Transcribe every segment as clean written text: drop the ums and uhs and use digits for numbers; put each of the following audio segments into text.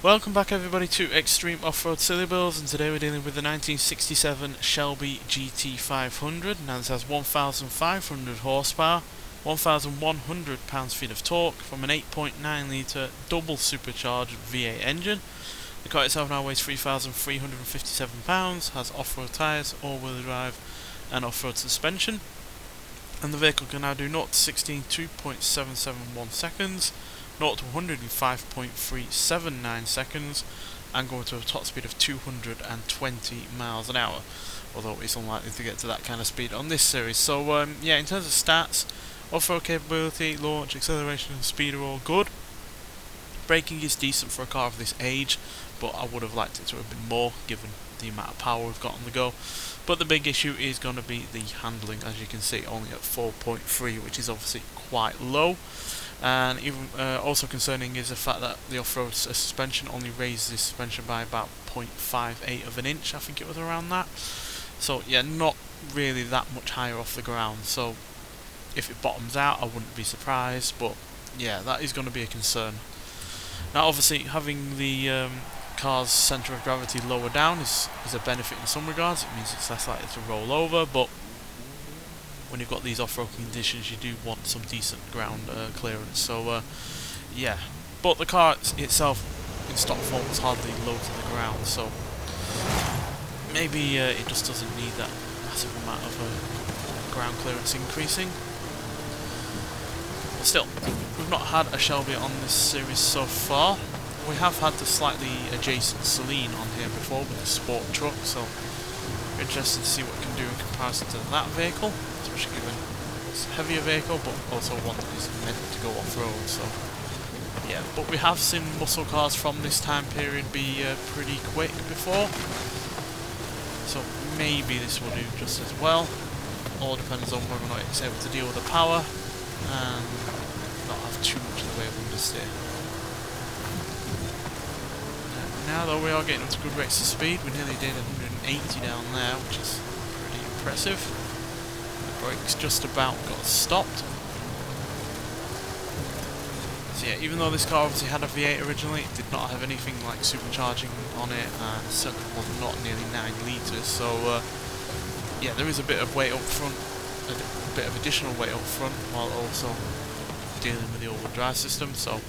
Welcome back everybody to Extreme Off-Road Silly Builds, and today we're dealing with the 1967 Shelby GT500. Now this has 1,500 horsepower, 1,100 pounds-feet of torque from an 8.9 litre double supercharged V8 engine. The car itself now weighs 3,357 pounds, has off-road tyres, all-wheel drive and off-road suspension. And the vehicle can now do 0 to 60 in 2.771 seconds, 0 to 100 in 5.379 seconds, and going to a top speed of 220 miles an hour, although it's unlikely to get to that kind of speed on this series. So yeah, in terms of stats, off-road capability, launch, acceleration and speed are all good. Braking is decent for a car of this age, but I would have liked it to have been more given the amount of power we've got on the go. But the big issue is going to be the handling, as you can see, only at 4.3, which is obviously quite low. And even also concerning is the fact that the off-road suspension only raises the suspension by about 0.58 of an inch, I think it was around that. So yeah, not really that much higher off the ground, so if it bottoms out I wouldn't be surprised, but yeah, that is going to be a concern. Now obviously having the car's centre of gravity lower down is a benefit in some regards. It means it's less likely to roll over, but when you've got these off-road conditions you do want some decent ground clearance. So yeah, but the car itself in stock form was hardly low to the ground, so maybe it just doesn't need that massive amount of ground clearance increasing. But still, we've not had a Shelby on this series so far. We have had the slightly adjacent Celine on here before with the sport truck, so we're interested to see what it can do in comparison to that vehicle, especially given it's a heavier vehicle but also one that is meant to go off-road. So yeah, but we have seen muscle cars from this time period be pretty quick before, so maybe this will do just as well. All depends on whether or not it's able to deal with the power and not have too much in the way of understeer. Now though we are getting up to good rates of speed. We nearly did 180 down there, which is pretty impressive. The brakes just about got stopped. So yeah, even though this car obviously had a V8 originally, it did not have anything like supercharging on it, and certainly was not nearly 9 litres, so yeah, there is a bit of weight up front, a bit of additional weight up front, while also dealing with the all-wheel drive system, so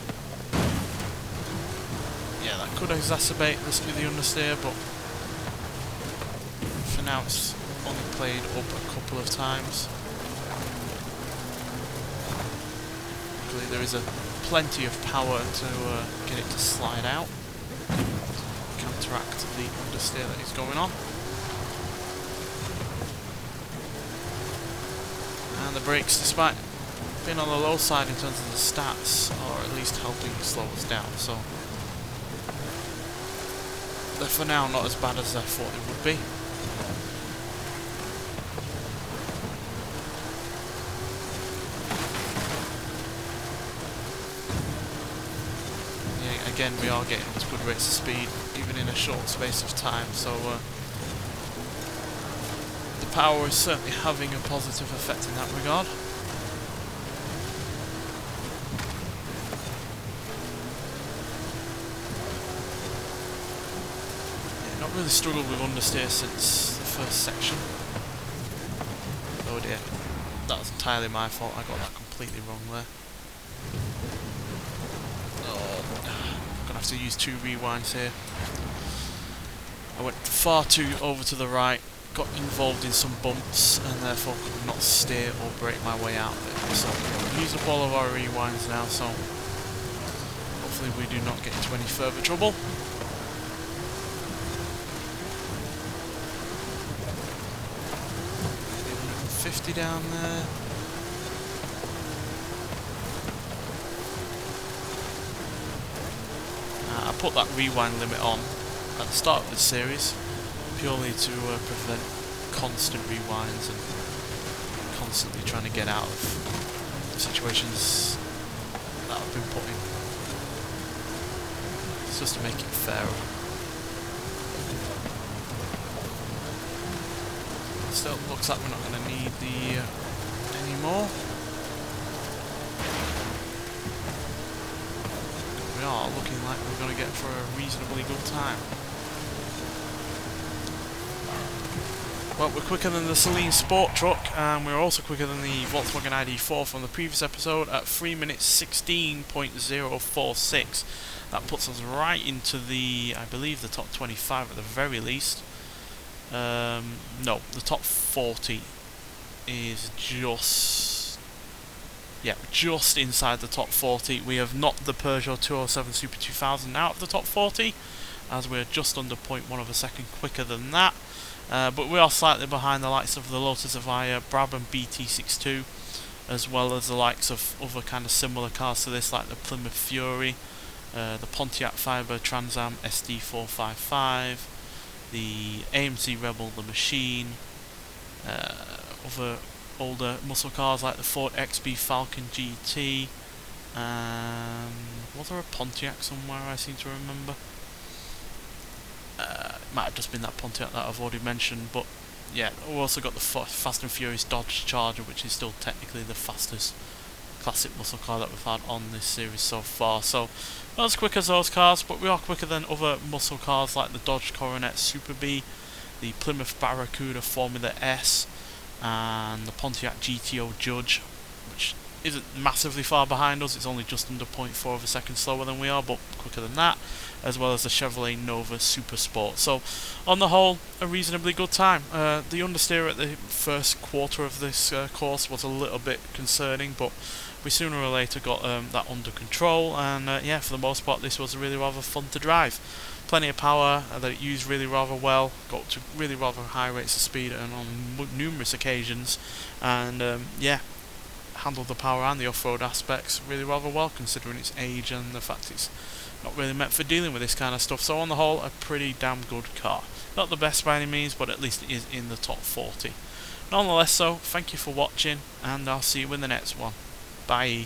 yeah, that could exacerbate the risk of the understeer, but for now it's only played up a couple of times. Luckily there is plenty of power to get it to slide out, counteract the understeer that is going on. And the brakes, despite being on the low side in terms of the stats, are at least helping slow us down, so they're for now not as bad as I thought they would be. Yeah, again we are getting up to good rates of speed, even in a short space of time, so the power is certainly having a positive effect in that regard. Not really struggled with understeer since the first section. Oh dear, that was entirely my fault, I got that completely wrong there. Oh, I'm gonna have to use 2 rewinds here. I went far too over to the right, got involved in some bumps, and therefore could not steer or brake my way out of it. So we've used up all of our rewinds now, so hopefully we do not get into any further trouble. 50 down there. I put that rewind limit on at the start of the series purely to prevent constant rewinds and constantly trying to get out of situations that I've been put in. It's just to make it fairer. Still looks like we're not going to need the anymore. we are looking like we're going to get for a reasonably good time. Well, we're quicker than the Celine Sport Truck, and we're also quicker than the Volkswagen ID4 from the previous episode at 3 minutes 16.046. That puts us right into the, I believe, the top 25 at the very least. No, the top 40 is just inside the top 40. We have knocked the Peugeot 207 Super 2000 out of the top 40, as we're just under 0.1 of a second quicker than that. But we are slightly behind the likes of the Lotus Evija, Brabham BT62, as well as the likes of other kind of similar cars to this, like the Plymouth Fury, the Pontiac Firebird Trans Am SD455, the AMC Rebel, the Machine, other older muscle cars like the Ford XB Falcon GT, was there a Pontiac somewhere I seem to remember? It might have just been that Pontiac that I've already mentioned, but yeah, we've also got the Fast and Furious Dodge Charger, which is still technically the fastest classic muscle car that we've had on this series so far. So not as quick as those cars, but we are quicker than other muscle cars like the Dodge Coronet Super B, the Plymouth Barracuda Formula S, and the Pontiac GTO Judge, which isn't massively far behind us. It's only just under 0.4 of a second slower than we are, but quicker than that, as well as the Chevrolet Nova Super Sport. So on the whole, a reasonably good time. The understeer at the first quarter of this course was a little bit concerning, but we sooner or later got that under control, and yeah, for the most part this was really rather fun to drive. Plenty of power that it used really rather well, got to really rather high rates of speed and on numerous occasions, and yeah, handled the power and the off-road aspects really rather well considering its age and the fact it's not really meant for dealing with this kind of stuff. So on the whole, a pretty damn good car. Not the best by any means, but at least it is in the top 40. Nonetheless, so thank you for watching, and I'll see you in the next one. Bye.